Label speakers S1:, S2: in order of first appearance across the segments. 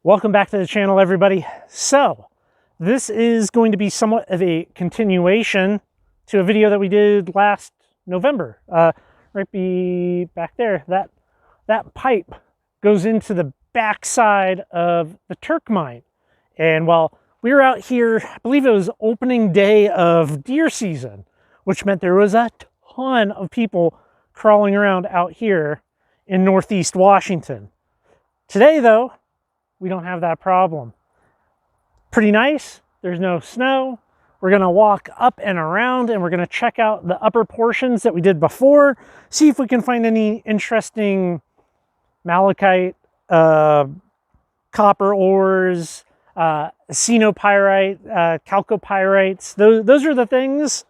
S1: Welcome back to the channel, everybody. So this is going to be somewhat of a continuation to a video that we did last November. Right back there, that pipe goes into the backside of the Turk Mine. And while we were out here, I believe it was opening day of deer season, which meant there was a ton of people crawling around out here in Northeast Washington. Today, though, we don't have that problem. Pretty nice. There's no snow. We're going to walk up and around, and we're going to check out the upper portions that we did before, see if we can find any interesting malachite, copper ore,s phenopyrite, chalcopyrites. Those are the things.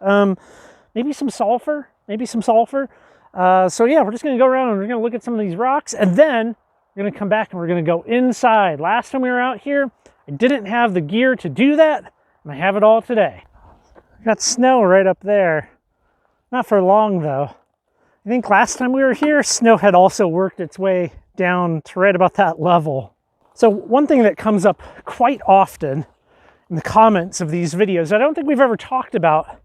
S1: Maybe some sulfur. So yeah, we're just going to go around and we're going to look at some of these rocks, and then we're going to come back and we're going to go inside. Last time we were out here, I didn't have the gear to do that, and I have it all today. Got snow right up there. Not for long, though. I think last time we were here, snow had also worked its way down to right about that level. So one thing that comes up quite often in the comments of these videos, I don't think we've ever talked about,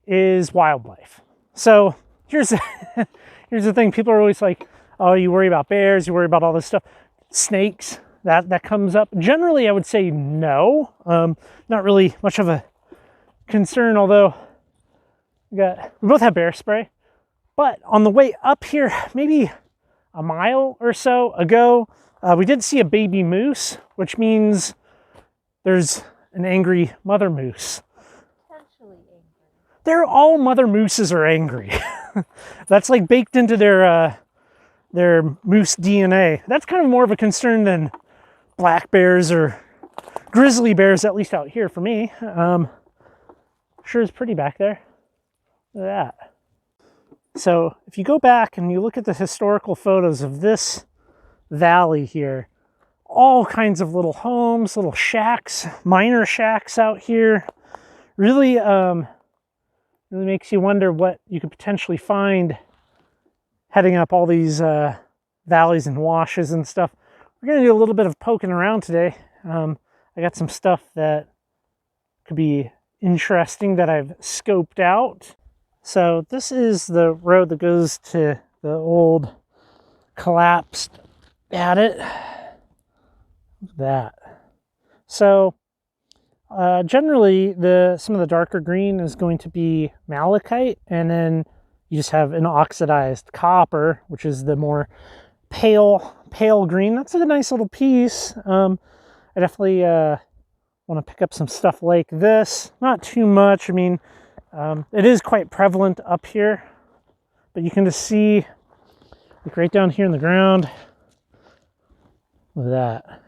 S1: is wildlife. So here's the thing. People are always like, oh, you worry about bears, you worry about all this stuff. Snakes, that comes up. Generally, I would say no. Not really much of a concern, although we both have bear spray. But on the way up here, maybe a mile or so ago, we did see a baby moose, which means there's an angry mother moose.
S2: Potentially angry.
S1: They're all mother mooses are angry. That's like baked into their moose DNA. That's kind of more of a concern than black bears or grizzly bears, at least out here for me. Sure is pretty back there. Look at that. So if you go back and you look at the historical photos of this valley here, all kinds of little homes, little shacks, miner shacks out here. Really, really makes you wonder what you could potentially find heading up all these valleys and washes and stuff. We're going to do a little bit of poking around today. I got some stuff that could be interesting that I've scoped out. So this is the road that goes to the old collapsed adit. Look at that. So generally some of the darker green is going to be malachite, and then you just have an oxidized copper, which is the more pale green. That's a nice little piece. I definitely want to pick up some stuff like this. Not too much. I mean, it is quite prevalent up here, but you can just see, like right down here in the ground. Look at that.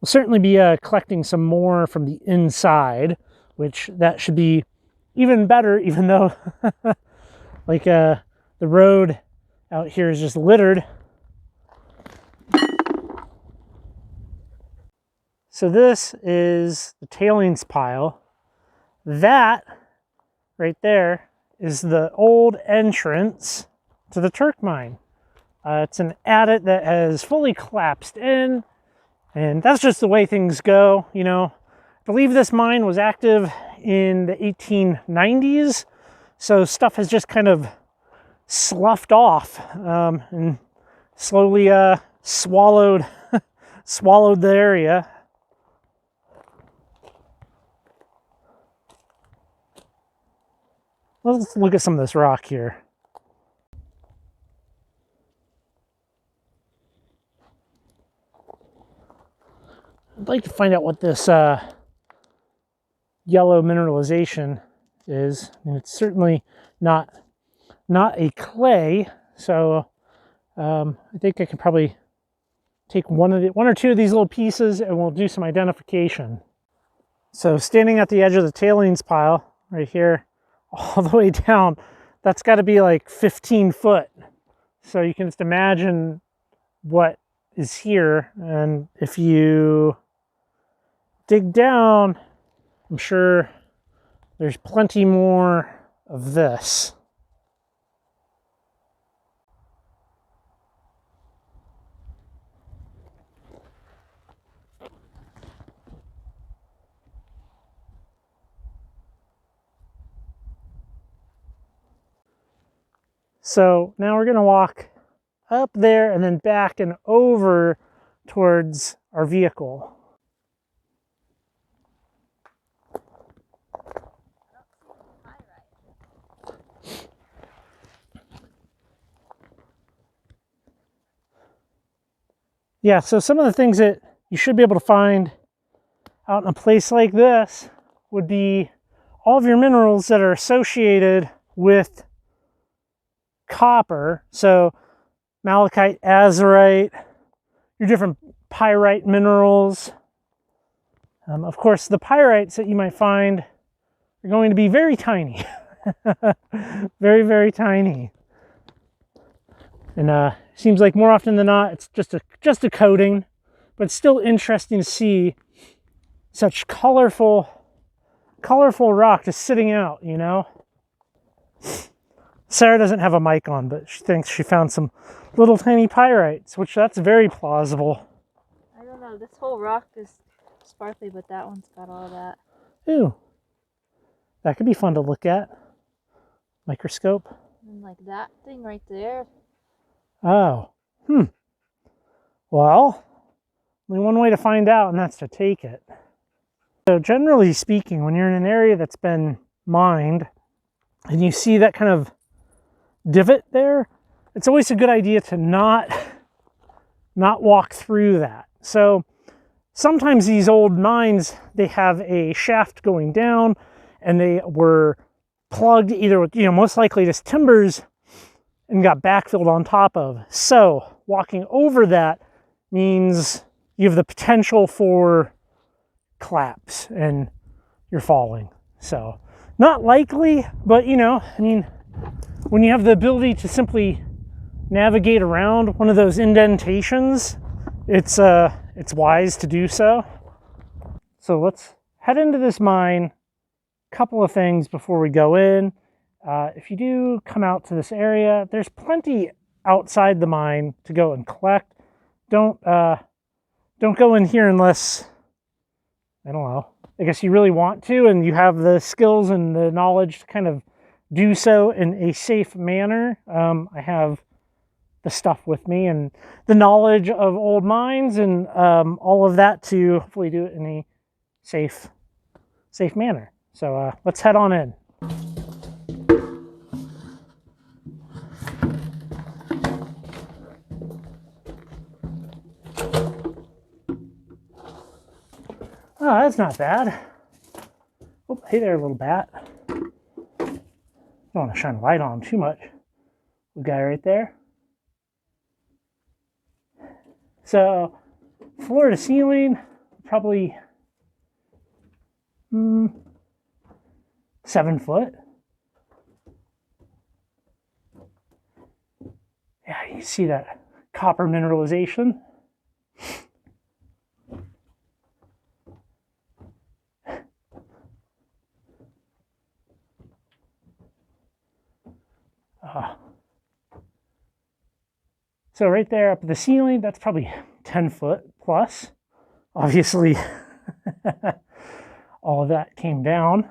S1: We'll certainly be collecting some more from the inside, which that should be even better, even though like the road out here is just littered. So this is the tailings pile. That right there is the old entrance to the Turk Mine. It's an adit that has fully collapsed in, and that's just the way things go. You know, I believe this mine was active in the 1890s, so stuff has just kind of sloughed off and slowly swallowed the area. Let's look at some of this rock here. I'd like to find out what this yellow mineralization is. And it's certainly not a clay, so I think I can probably take one or two of these little pieces and we'll do some identification. So standing at the edge of the tailings pile right here, all the way down, that's got to be like 15 foot. So you can just imagine what is here, and if you dig down, I'm sure there's plenty more of this. So now we're going to walk up there and then back and over towards our vehicle. Yeah, so some of the things that you should be able to find out in a place like this would be all of your minerals that are associated with copper. So malachite, azurite, your different pyrite minerals. Of course, the pyrites that you might find are going to be very tiny. Very, very tiny. And seems like more often than not, it's just a coating, but it's still interesting to see such colorful rock just sitting out, you know? Sarah doesn't have a mic on, but she thinks she found some little tiny pyrites, which that's very plausible.
S2: I don't know. This whole rock is sparkly, but that one's got all that.
S1: Ooh, that could be fun to look at. Microscope.
S2: And like that thing right there.
S1: Oh, well, only one way to find out, and that's to take it. So generally speaking, when you're in an area that's been mined and you see that kind of divot there, it's always a good idea to not walk through that. So sometimes these old mines, they have a shaft going down and they were plugged either with, most likely just timbers and got backfilled on top of. So walking over that means you have the potential for collapse and you're falling. So not likely, but when you have the ability to simply navigate around one of those indentations, it's wise to do so. So let's head into this mine. Couple of things before we go in. If you do come out to this area, there's plenty outside the mine to go and collect. Don't go in here unless, I don't know, I guess you really want to and you have the skills and the knowledge to kind of do so in a safe manner. I have the stuff with me and the knowledge of old mines and all of that to hopefully do it in a safe manner. So let's head on in. Oh, that's not bad. Oh, hey there, little bat. Don't want to shine a light on him too much. The guy right there. So, floor to ceiling, probably 7 foot. Yeah, you see that copper mineralization. So right there up at the ceiling, that's probably 10 foot plus. Obviously, all of that came down.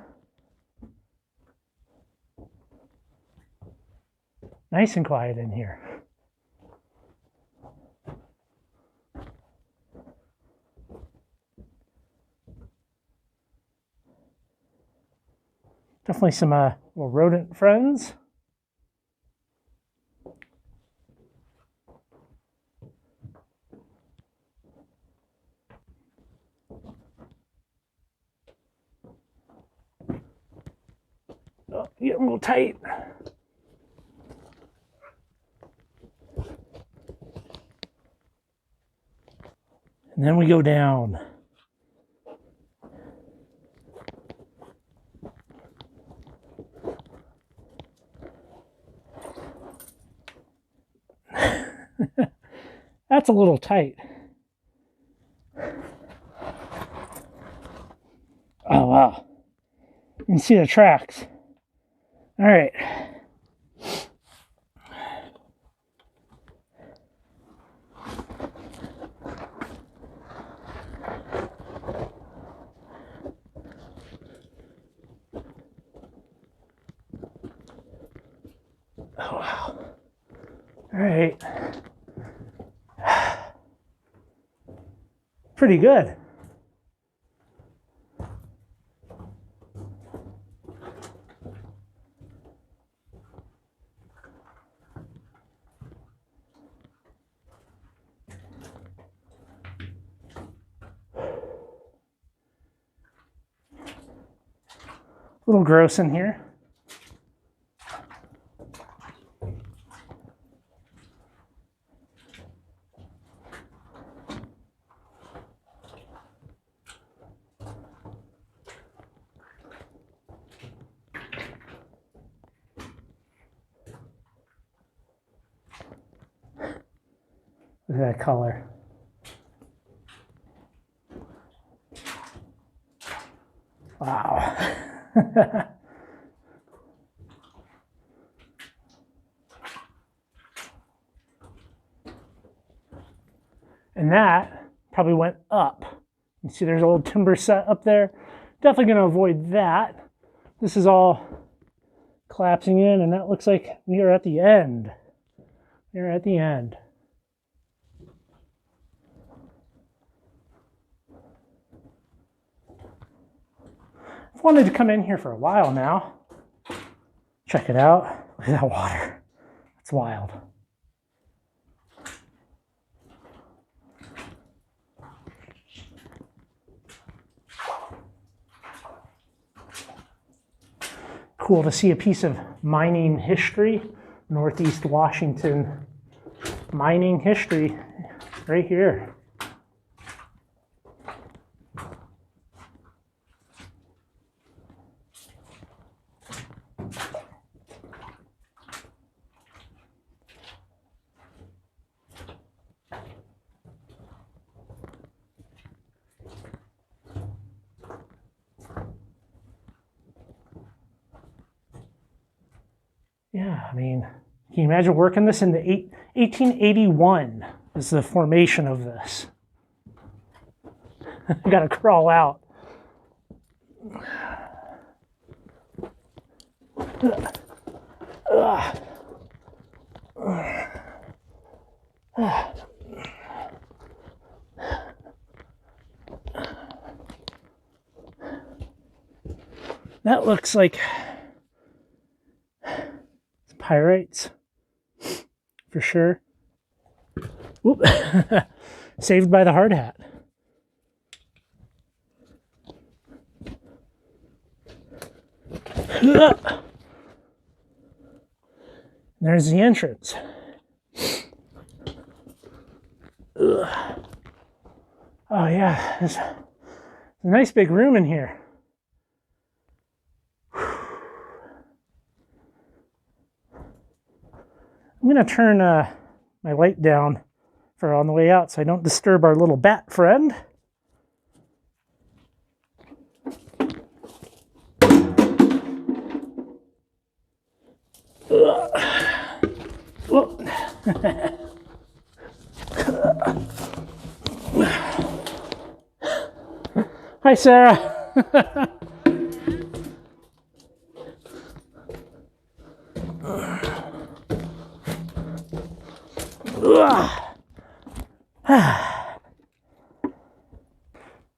S1: Nice and quiet in here. Definitely some little rodent friends. Oh, get a little tight. And then we go down. That's a little tight. Oh, wow. You can see the tracks. All right. Oh, wow. All right. Pretty good. A little gross in here. Look at that color. Wow. And that probably went up. You see there's an old timber set up there. Definitely going to avoid that. This is all collapsing in, and that looks like we are at the end. We are at the end. I've wanted to come in here for a while now. Check it out. Look at that water. It's wild. Cool to see a piece of mining history. Northeast Washington mining history right here. Yeah, I mean, can you imagine working this in the 1881 is the formation of this. Got to crawl out. That looks like pyrites, for sure. Whoop. Saved by the hard hat. There's the entrance. Oh yeah, there's a nice big room in here. I'm going to turn my light down for on the way out so I don't disturb our little bat friend. Hi, Sarah.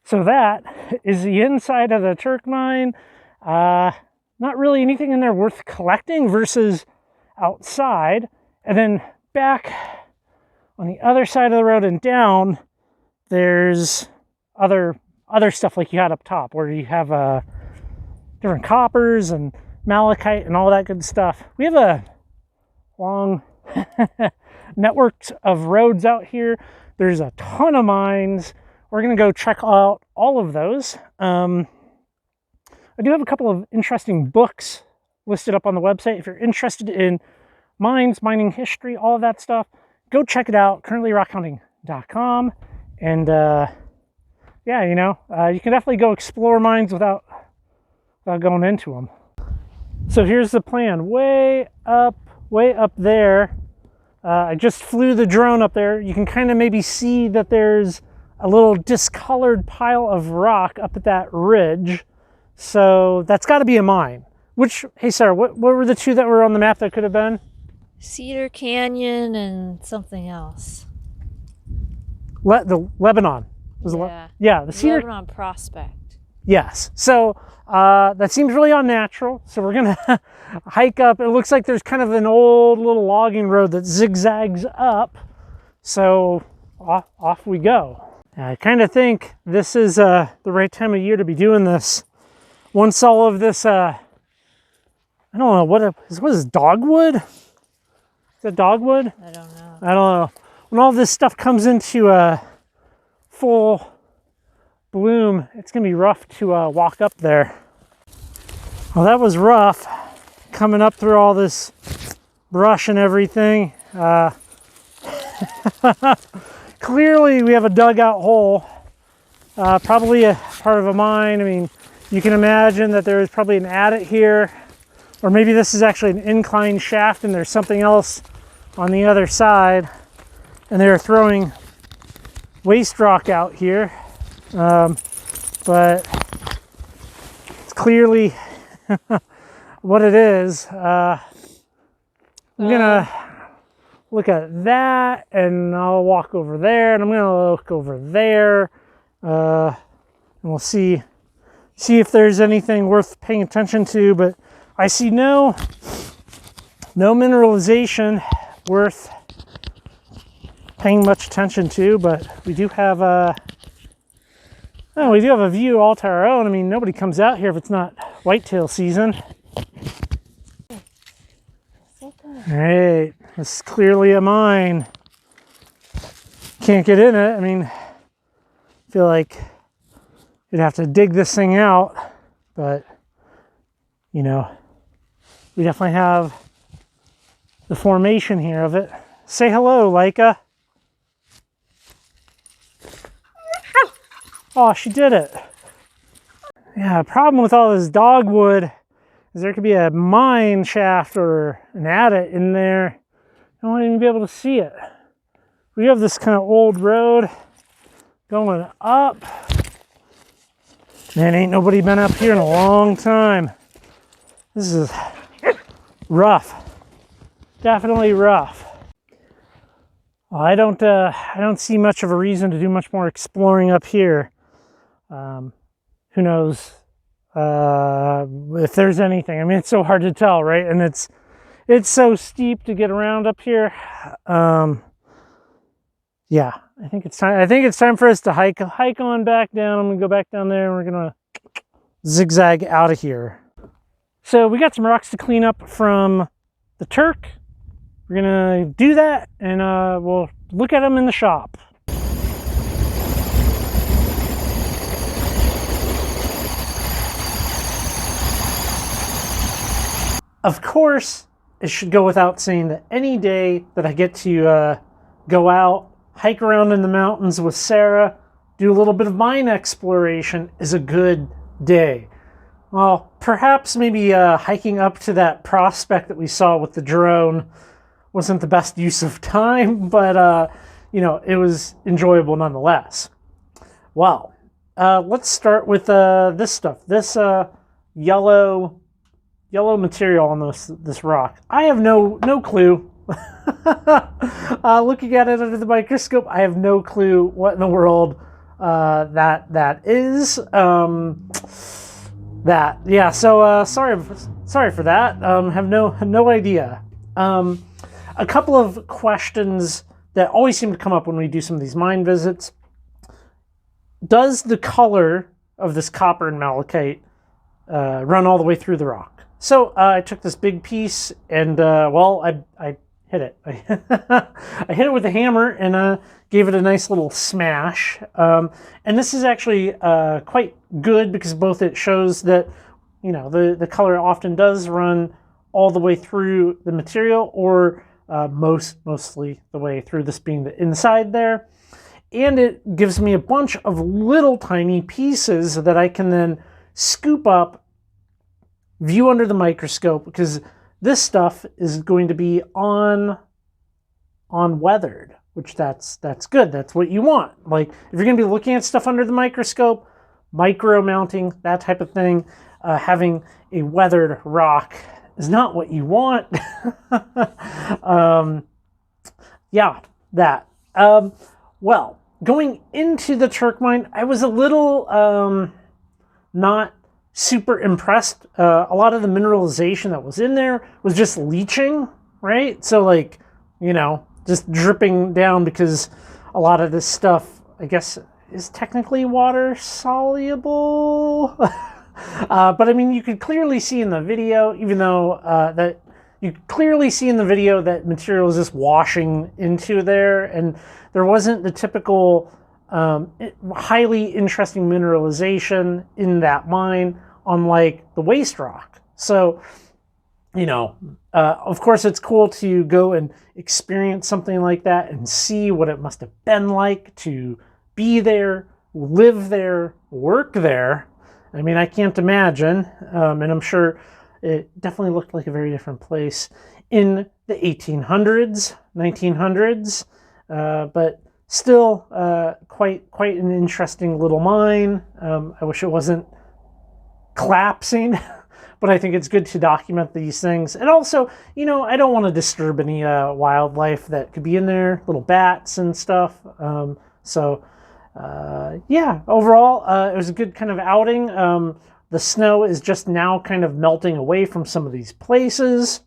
S1: So that is the inside of the Turk Mine. Not really anything in there worth collecting versus outside. And then back on the other side of the road and down, there's other stuff like you had up top, where you have different coppers and malachite and all that good stuff. We have a long network of roads out here. There's a ton of mines. We're going to go check out all of those. I do have a couple of interesting books listed up on the website. If you're interested in mines, mining history, all of that stuff, go check it out. Currently rockhounding.com. And yeah, you know, you can definitely go explore mines without going into them. So here's the plan. Way up there. I just flew the drone up there. You can kind of maybe see that there's a little discolored pile of rock up at that ridge. So that's got to be a mine. Which, hey Sarah, what were the two that were on the map that could have been?
S2: Cedar Canyon and something else.
S1: The Lebanon.
S2: Yeah.
S1: Yeah, the Cedar.
S2: Lebanon Prospect.
S1: Yes. So that seems really unnatural. So we're gonna hike up. It looks like there's kind of an old little logging road that zigzags up. So off we go. I kind of think this is the right time of year to be doing this. Once all of this, I don't know, what is dogwood? Is that dogwood?
S2: I don't know.
S1: I don't know. When all this stuff comes into full bloom, it's gonna be rough to walk up there. Well, that was rough, coming up through all this brush and everything. Clearly we have a dugout hole, probably a part of a mine. I mean, you can imagine that there is probably an adit here, or maybe this is actually an incline shaft and there's something else on the other side, and they're throwing waste rock out here. But it's clearly what it is. I'm gonna look at that, and I'll walk over there, and I'm gonna look over there, and we'll see if there's anything worth paying attention to. But I see no mineralization worth paying much attention to. But we do have a view all to our own. I mean, nobody comes out here if it's not whitetail season. All right, this is clearly a mine. Can't get in it. I mean, I feel like you'd have to dig this thing out, but you know, we definitely have the formation here of it. Say hello, Leica. Oh, she did it. Yeah, problem with all this dogwood is there could be a mine shaft or an adit in there. I won't even be able to see it. We have this kind of old road going up. Man, ain't nobody been up here in a long time. This is rough. Definitely rough. Well, I don't see much of a reason to do much more exploring up here. Who knows if there's anything. I mean, it's so hard to tell, right? And it's so steep to get around up here. Yeah, I think it's time for us to hike on back down. I'm gonna go back down there, and we're gonna zigzag out of here. So we got some rocks to clean up from the Turk. We're gonna do that, and we'll look at them in the shop. Of course, it should go without saying that any day that I get to go out, hike around in the mountains with Sarah, do a little bit of mine exploration is a good day. Well, perhaps maybe hiking up to that prospect that we saw with the drone wasn't the best use of time, but you know, it was enjoyable nonetheless. Well, let's start with this stuff. This yellow material on this rock. I have no clue. Looking at it under the microscope, I have no clue what in the world that is. So sorry for that. Have no idea. A couple of questions that always seem to come up when we do some of these mine visits. Does the color of this copper and malachite run all the way through the rock? So I took this big piece and, well, I hit it. I hit it with a hammer and gave it a nice little smash. And this is actually quite good because both it shows that, you know, the color often does run all the way through the material, or mostly the way through, this being the inside there. And it gives me a bunch of little tiny pieces that I can then scoop up, view under the microscope, because this stuff is going to be on weathered, which that's good. That's what you want. Like, if you're going to be looking at stuff under the microscope, micro mounting, that type of thing, having a weathered rock is not what you want. Yeah, that. Well, going into the Turk Mine, I was a little not super impressed. A lot of the mineralization that was in there was just leaching, right? So like, you know, just dripping down, because a lot of this stuff, I guess, is technically water soluble. But I mean, you could clearly see in the video, even though that you could clearly see in the video that material is just washing into there, and there wasn't the typical highly interesting mineralization in that mine, unlike the waste rock. So, you know, of course, it's cool to go and experience something like that and see what it must have been like to be there, live there, work there. I mean, I can't imagine, and I'm sure it definitely looked like a very different place in the 1800s, 1900s, but still quite an interesting little mine. I wish it wasn't collapsing, but I think it's good to document these things. And also, you know, I don't want to disturb any wildlife that could be in there, little bats and stuff. Yeah, overall, it was a good kind of outing. The snow is just now kind of melting away from some of these places,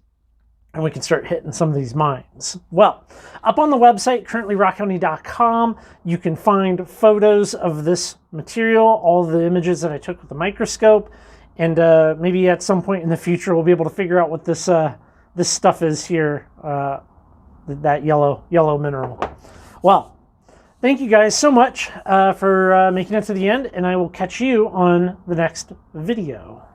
S1: and we can start hitting some of these mines. Well, up on the website, currently rockhounding.com, you can find photos of this material, all the images that I took with the microscope, and maybe at some point in the future we'll be able to figure out what this this stuff is here, that yellow mineral. Well, thank you guys so much for making it to the end, and I will catch you on the next video.